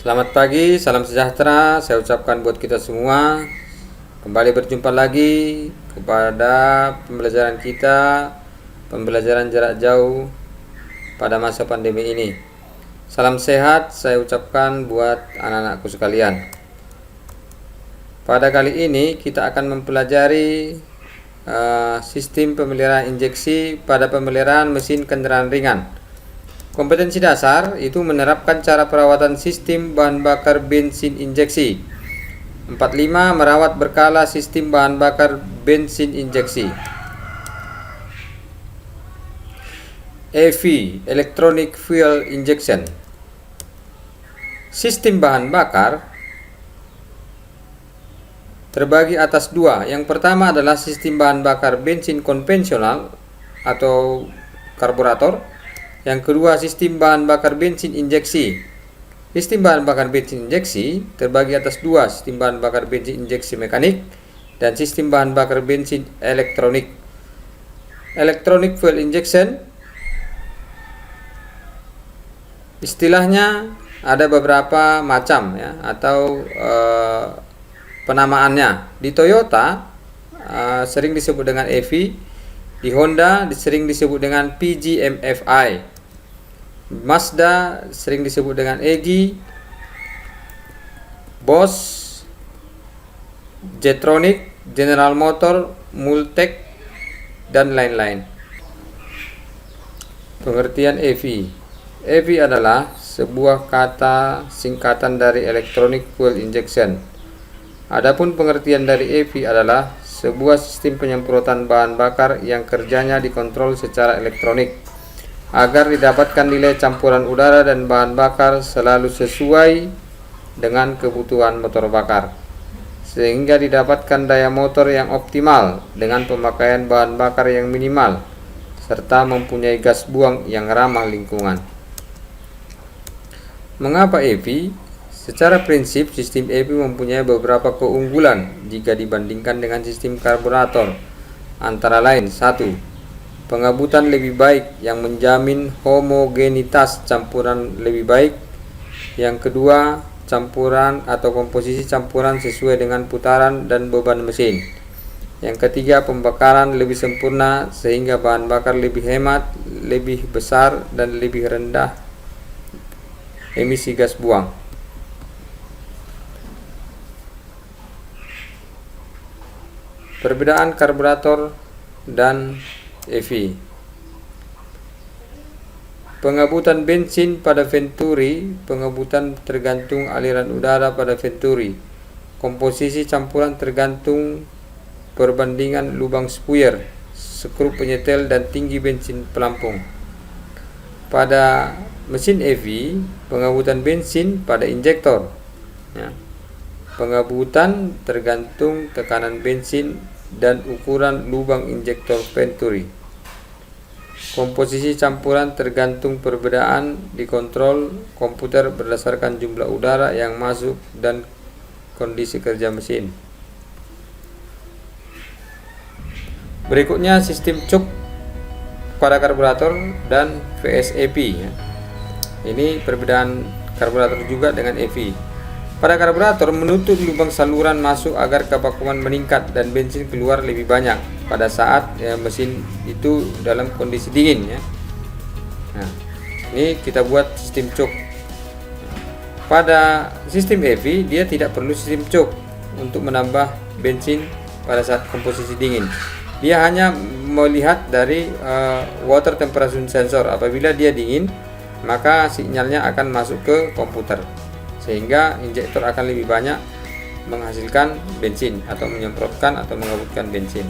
Selamat pagi, salam sejahtera saya ucapkan buat kita semua. Kembali berjumpa lagi kepada pembelajaran kita, pembelajaran jarak jauh pada masa pandemi ini. Salam sehat saya ucapkan buat anak-anakku sekalian. Pada kali ini kita akan mempelajari sistem pemeliharaan injeksi pada pemeliharaan mesin kendaraan ringan. Kompetensi dasar itu menerapkan cara perawatan sistem bahan bakar bensin injeksi. 45. Merawat berkala sistem bahan bakar bensin injeksi. EV, Electronic Fuel Injection. Sistem bahan bakar terbagi atas dua. Yang pertama adalah sistem bahan bakar bensin konvensional atau karburator. Yang kedua, sistem bahan bakar bensin injeksi. Sistem bahan bakar bensin injeksi terbagi atas dua, sistem bahan bakar bensin injeksi mekanik dan sistem bahan bakar bensin elektronik. Electronic fuel injection, istilahnya ada beberapa macam ya, atau penamaannya. Di Toyota sering disebut dengan EV, di Honda sering disebut dengan PGMFI. Mazda sering disebut dengan EGI, Bosch, Jetronic, General Motor, Multec, dan lain-lain. Pengertian EV. EV adalah sebuah kata singkatan dari Electronic Fuel Injection. Adapun pengertian dari EV adalah sebuah sistem penyemprotan bahan bakar yang kerjanya dikontrol secara elektronik agar didapatkan nilai campuran udara dan bahan bakar selalu sesuai dengan kebutuhan motor bakar, sehingga didapatkan daya motor yang optimal dengan pemakaian bahan bakar yang minimal, serta mempunyai gas buang yang ramah lingkungan. Mengapa EV? Secara prinsip, sistem EV mempunyai beberapa keunggulan jika dibandingkan dengan sistem karburator. Antara lain, 1. Pengabutan lebih baik yang menjamin homogenitas campuran lebih baik. Yang kedua, campuran atau komposisi campuran sesuai dengan putaran dan beban mesin. Yang ketiga, pembakaran lebih sempurna sehingga bahan bakar lebih hemat, lebih besar dan lebih rendah emisi gas buang. Perbedaan karburator dan EV. Pengabutan bensin pada Venturi, pengabutan tergantung aliran udara pada Venturi. Komposisi campuran tergantung perbandingan lubang spuyer, skrup penyetel dan tinggi bensin pelampung. Pada mesin EV, pengabutan bensin pada injektor. Ya. Pengabutan tergantung tekanan bensin dan ukuran lubang injektor Venturi. Komposisi campuran tergantung perbedaan dikontrol komputer berdasarkan jumlah udara yang masuk dan kondisi kerja mesin. Berikutnya sistem cuk pada karburator dan VSEP ya. Ini perbedaan karburator juga dengan EV. Pada karburator menutup lubang saluran masuk agar kevakuman meningkat dan bensin keluar lebih banyak pada saat mesin itu dalam kondisi dingin ya. Nah, ini kita buat sistem cuk. Pada sistem EV dia tidak perlu sistem cuk untuk menambah bensin pada saat komposisi dingin. Dia hanya melihat dari water temperature sensor. Apabila dia dingin, maka sinyalnya akan masuk ke komputer, sehingga injektor akan lebih banyak menghasilkan bensin atau menyemprotkan atau mengabutkan bensin.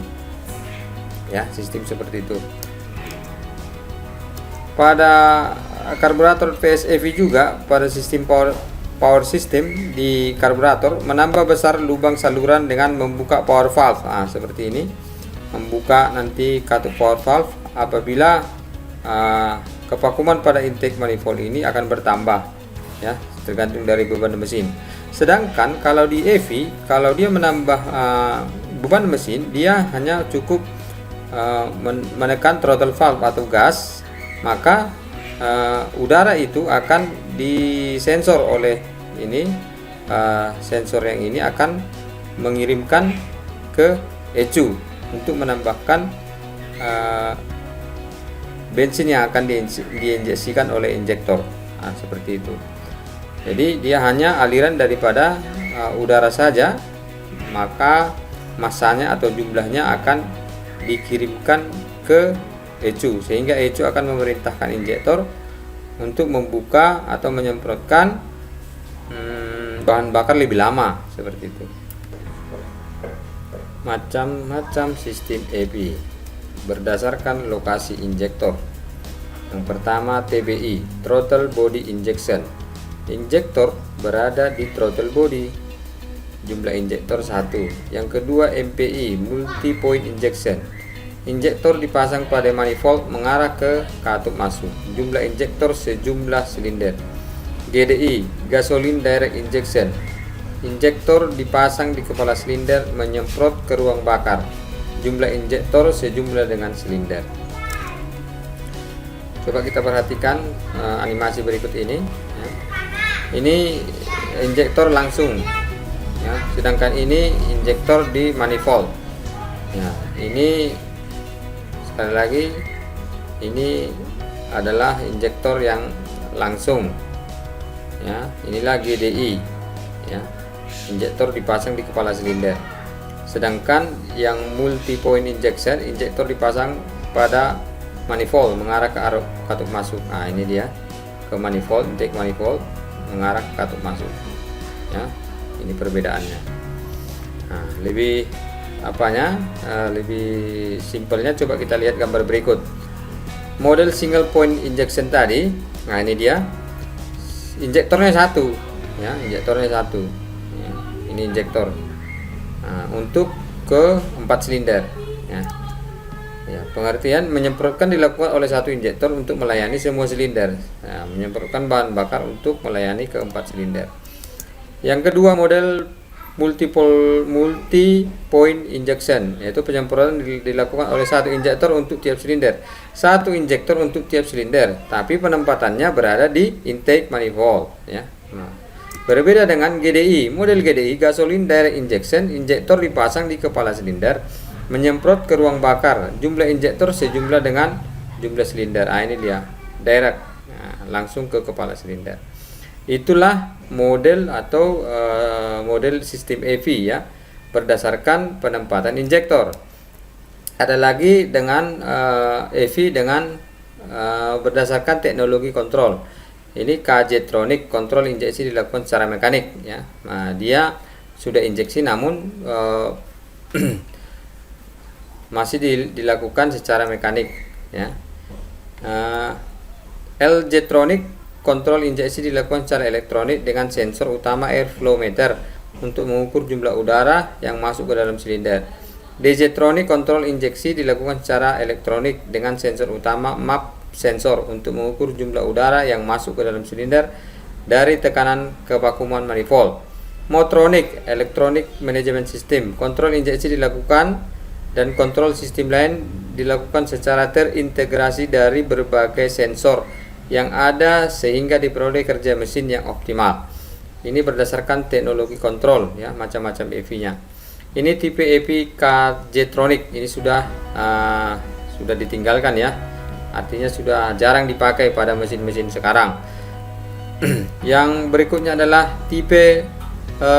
Ya, sistem seperti itu. Pada karburator VSEV juga, pada sistem power system di karburator menambah besar lubang saluran dengan membuka power valve. Nah, seperti ini. Membuka nanti katup power valve apabila kevakuman pada intake manifold ini akan bertambah ya, tergantung dari beban mesin. Sedangkan kalau di EV, kalau dia menambah beban mesin, dia hanya cukup menekan throttle valve atau gas, maka udara itu akan disensor oleh ini sensor yang ini akan mengirimkan ke ECU untuk menambahkan bensin yang akan diinjeksikan oleh injektor. Seperti itu. Jadi dia hanya aliran daripada udara saja, maka massanya atau jumlahnya akan dikirimkan ke ECU, sehingga ECU akan memerintahkan injektor untuk membuka atau menyemprotkan bahan bakar lebih lama, seperti itu. Macam-macam sistem EV berdasarkan lokasi injektor. Yang pertama TBI, throttle body injection. Injektor berada di throttle body, jumlah injektor 1. Yang kedua MPI, multi point injection. Injektor dipasang pada manifold mengarah ke katup masuk, jumlah injektor sejumlah silinder. GDI, gasoline direct injection. Injektor dipasang di kepala silinder menyemprot ke ruang bakar, jumlah injektor sejumlah dengan silinder. Coba kita perhatikan animasi berikut ini ya. Ini injektor langsung ya, sedangkan ini injektor di manifold ya. Ini sekali lagi, ini adalah injektor yang langsung ya. Inilah GDI ya, injektor dipasang di kepala silinder. Sedangkan yang multi point injection, injektor dipasang pada manifold mengarah ke arah katup masuk. Ini dia ke manifold, intake manifold mengarah ke katup masuk ya. Ini perbedaannya. Lebih lebih simpelnya coba kita lihat gambar berikut. Model single point injection tadi, ini dia injektornya satu ya, injektornya satu ya. Ini injektor untuk ke 4 silinder ya. Pengertian menyemprotkan dilakukan oleh satu injektor untuk melayani semua silinder. Menyemprotkan bahan bakar untuk melayani ke 4 silinder. Yang kedua model multi point injection, yaitu penyemprotan dilakukan oleh satu injektor untuk tiap silinder. Satu injektor untuk tiap silinder, tapi penempatannya berada di intake manifold ya. Berbeda dengan GDI. Model GDI, gasoline direct injection, injektor dipasang di kepala silinder menyemprot ke ruang bakar, jumlah injektor sejumlah dengan jumlah silinder. Ini dia direct, langsung ke kepala silinder. Itulah model atau model sistem EV ya, berdasarkan penempatan injektor. Ada lagi dengan EV dengan berdasarkan teknologi kontrol. Ini KJ-tronic, kontrol injeksi dilakukan secara mekanik ya. Dia sudah injeksi namun masih dilakukan secara mekanik ya. LJ-tronic, kontrol injeksi dilakukan secara elektronik dengan sensor utama airflow meter untuk mengukur jumlah udara yang masuk ke dalam silinder. DJ-tronic, kontrol injeksi dilakukan secara elektronik dengan sensor utama map sensor untuk mengukur jumlah udara yang masuk ke dalam silinder dari tekanan kevakuman manifold. Motronic, electronic management system, kontrol injeksi dilakukan dan kontrol sistem lain dilakukan secara terintegrasi dari berbagai sensor yang ada sehingga diperoleh kerja mesin yang optimal. Ini berdasarkan teknologi kontrol ya, macam-macam EV-nya. Ini tipe EV KJ-tronic, ini sudah ditinggalkan ya. Artinya sudah jarang dipakai pada mesin-mesin sekarang. Yang berikutnya adalah tipe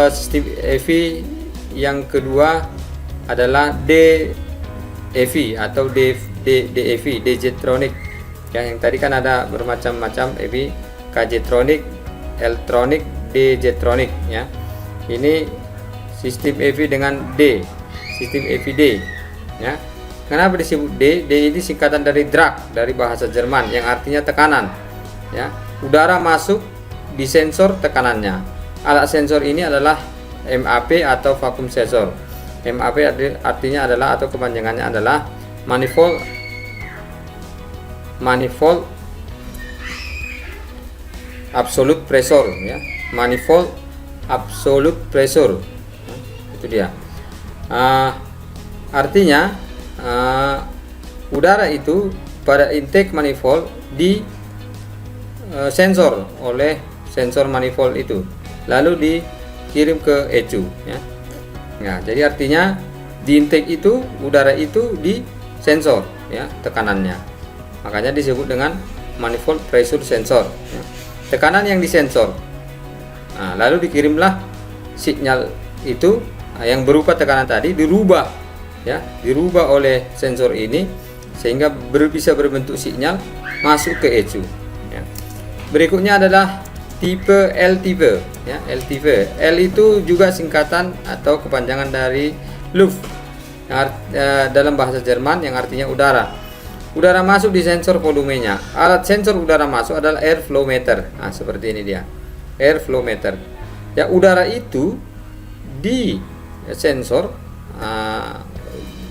sistem EV yang kedua adalah DEV atau DEV, DJ-tronic. Yang tadi kan ada bermacam-macam EV, KJ-tronic, L-tronic, DJ-tronic ya. Ini sistem EV dengan D, sistem EV D ya. Kenapa disebut D? D ini singkatan dari drag, dari bahasa Jerman yang artinya tekanan ya. Udara masuk di sensor tekanannya. Alat sensor ini adalah MAP atau vacuum sensor. MAP artinya adalah atau kepanjangannya adalah manifold absolute pressure ya. Manifold absolute pressure. Itu dia. Artinya udara itu pada intake manifold di sensor oleh sensor manifold itu lalu dikirim ke ECU ya. Nah, jadi artinya di intake itu udara itu di sensor ya tekanannya. Makanya disebut dengan manifold pressure sensor ya. Tekanan yang disensor. Nah, lalu dikirimlah sinyal itu yang berupa tekanan tadi dirubah ya, dirubah oleh sensor ini sehingga bisa berbentuk sinyal masuk ke ECU ya. Berikutnya adalah tipe L tipe ya, L tipe. L itu juga singkatan atau kepanjangan dari Luft dalam bahasa Jerman yang artinya udara. Udara masuk di sensor volumenya. Alat sensor udara masuk adalah air flow meter. Nah, seperti ini dia. Air flow meter. Ya, udara itu di sensor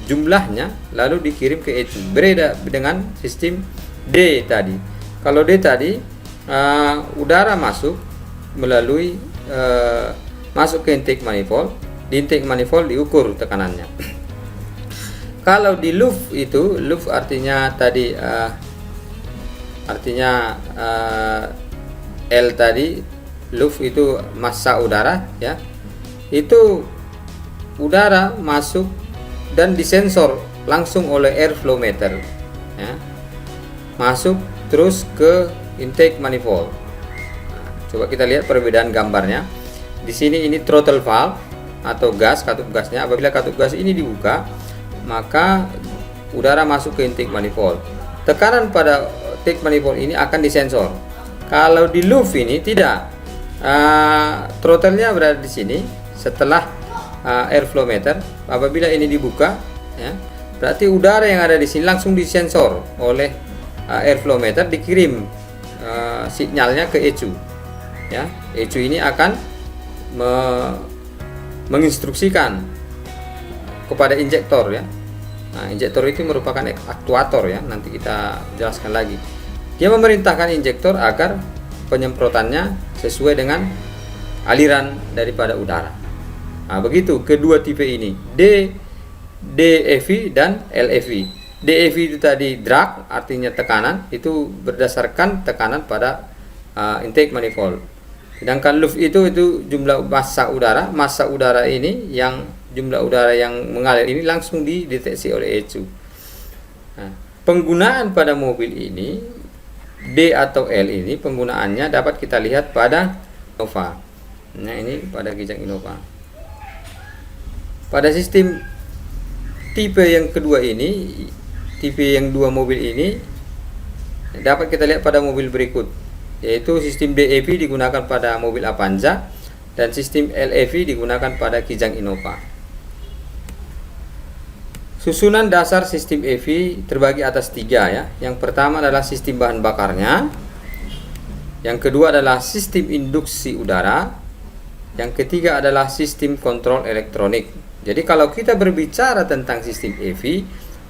jumlahnya lalu dikirim ke ECU. Berbeda dengan sistem D tadi. Kalau D tadi udara masuk melalui masuk ke intake manifold. Di intake manifold diukur tekanannya. Kalau di Luft itu, Luft artinya tadi L tadi, Luft itu massa udara ya. Itu udara masuk dan disensor langsung oleh air flow meter ya. Masuk terus ke intake manifold. Nah, coba kita lihat perbedaan gambarnya. Di sini ini throttle valve atau gas, katup gasnya. Apabila katup gas ini dibuka, maka udara masuk ke intake manifold. Tekanan pada intake manifold ini akan disensor. Kalau di Luft ini tidak. Throttle-nya berada di sini setelah airflow meter. Apabila ini dibuka ya, berarti udara yang ada di sini langsung disensor oleh airflow meter, dikirim sinyalnya ke ECU ya. ECU ini akan menginstruksikan kepada injektor ya. Nah, injektor itu merupakan aktuator ya, nanti kita jelaskan lagi. Dia memerintahkan injektor agar penyemprotannya sesuai dengan aliran daripada udara. Nah, begitu kedua tipe ini, DEV dan LEV. DEV itu tadi drag, artinya tekanan, itu berdasarkan tekanan pada intake manifold. Sedangkan Luft itu jumlah massa udara. Massa udara ini yang jumlah udara yang mengalir ini langsung dideteksi oleh ECU. Nah, penggunaan pada mobil ini D atau L ini penggunaannya dapat kita lihat pada Innova. Nah, ini pada Kijang Innova. Pada sistem tipe yang kedua ini, tipe yang dua mobil ini dapat kita lihat pada mobil berikut, yaitu sistem DEV digunakan pada mobil Avanza dan sistem LEV digunakan pada Kijang Innova. Susunan dasar sistem EV terbagi atas 3 ya. Yang pertama adalah sistem bahan bakarnya. Yang kedua adalah sistem induksi udara. Yang ketiga adalah sistem kontrol elektronik. Jadi kalau kita berbicara tentang sistem EV,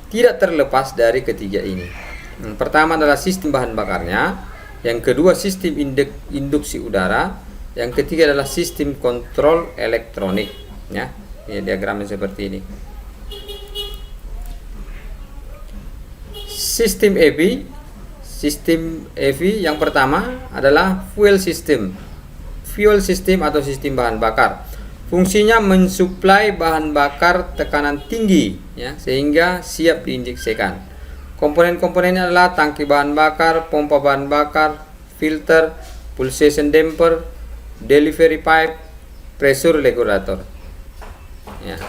tidak terlepas dari ketiga ini. Yang pertama adalah sistem bahan bakarnya. Yang kedua sistem induksi udara. Yang ketiga adalah sistem kontrol elektronik ya. Ini diagramnya seperti ini. Sistem EV yang pertama adalah fuel system atau sistem bahan bakar. Fungsinya mensuplai bahan bakar tekanan tinggi ya, sehingga siap diinjeksikan. Komponen-komponennya adalah tangki bahan bakar, pompa bahan bakar, filter, pulsation damper, delivery pipe, pressure regulator ya.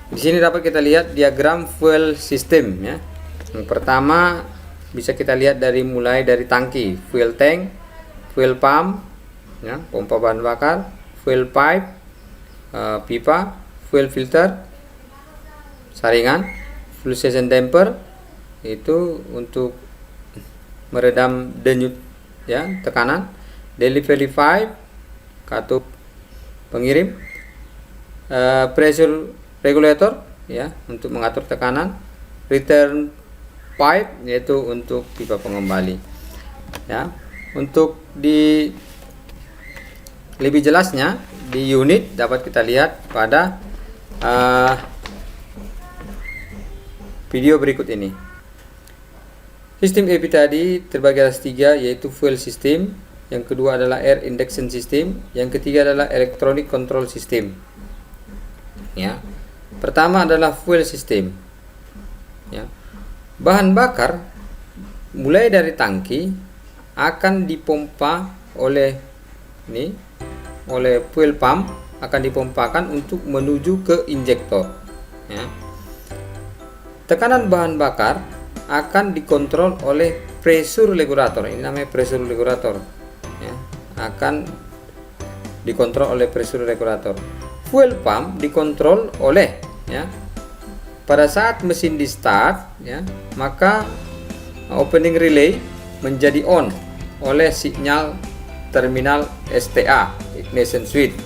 Di sini dapat kita lihat diagram fuel system ya. Yang pertama bisa kita lihat mulai dari tangki, fuel tank, fuel pump ya, pompa bahan bakar, fuel pipe, pipa, fuel filter, saringan, pulsation damper itu untuk meredam denyut ya, tekanan, delivery pipe, katup pengirim, pressure regulator ya, untuk mengatur tekanan, return pipe yaitu untuk pipa pengembali ya. Untuk di lebih jelasnya di unit dapat kita lihat pada video berikut ini. Sistem EV tadi terbagi atas 3, yaitu fuel system, yang kedua adalah air induction system, yang ketiga adalah electronic control system. Ya. Pertama adalah fuel system. Ya. Bahan bakar mulai dari tangki akan dipompa oleh fuel pump, akan dipompakan untuk menuju ke injektor. Ya. Tekanan bahan bakar akan dikontrol oleh pressure regulator. Ini namanya pressure regulator. Ya. Akan dikontrol oleh pressure regulator. Fuel pump dikontrol oleh, ya, pada saat mesin di start, ya, maka opening relay menjadi on oleh sinyal terminal STA, ignition switch.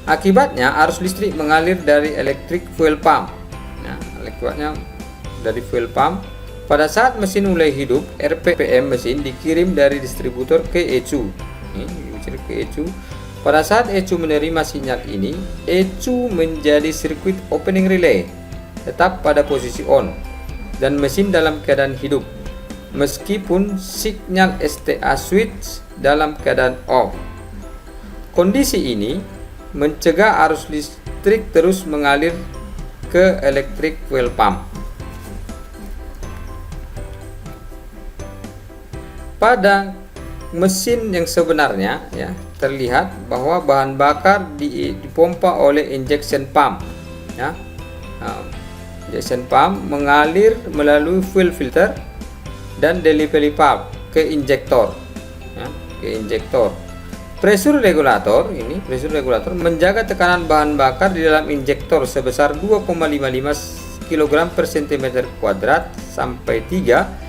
Akibatnya arus listrik mengalir dari electric fuel pump. Nah, akibatnya dari fuel pump. Pada saat mesin mulai hidup, RPM mesin dikirim dari distributor ke ECU. Ke ECU. Pada saat ECU menerima sinyal ini, ECU menjadi sirkuit opening relay, tetap pada posisi on, dan mesin dalam keadaan hidup, meskipun sinyal STA switch dalam keadaan off. Kondisi ini mencegah arus listrik terus mengalir ke electric fuel pump. Pada mesin yang sebenarnya, ya, terlihat bahwa bahan bakar dipompa oleh injection pump. Ya. Injection pump mengalir melalui fuel filter dan delivery valve ke injektor. Ya, ke injektor. Pressure regulator menjaga tekanan bahan bakar di dalam injektor sebesar 2,55 kg per cm kuadrat sampai 3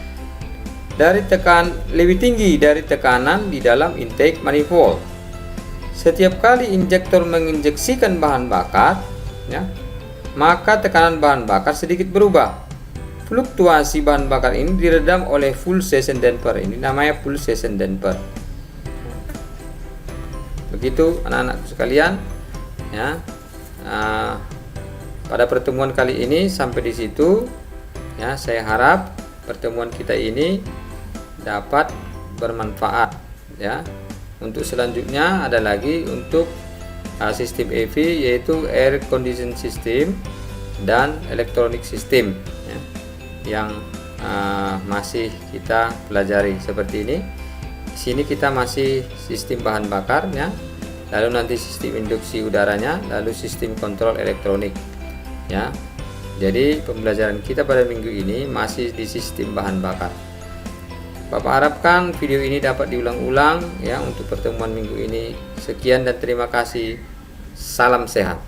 lebih tinggi dari tekanan di dalam intake manifold. Setiap kali injektor menginjeksikan bahan bakar, ya, maka tekanan bahan bakar sedikit berubah. Fluktuasi bahan bakar ini diredam oleh full season damper. Ini namanya full season damper. Begitu anak-anakku sekalian, ya. Pada pertemuan kali ini sampai di situ, ya. Saya harap pertemuan kita ini dapat bermanfaat, ya. Untuk selanjutnya ada lagi untuk sistem EV, yaitu air condition system dan electronic system, ya, yang masih kita pelajari seperti ini. Di sini kita masih sistem bahan bakarnya, lalu nanti sistem induksi udaranya, lalu sistem kontrol elektronik, ya. Jadi pembelajaran kita pada minggu ini masih di sistem bahan bakar. Bapak harapkan video ini dapat diulang-ulang, ya, untuk pertemuan minggu ini. Sekian dan terima kasih. Salam sehat.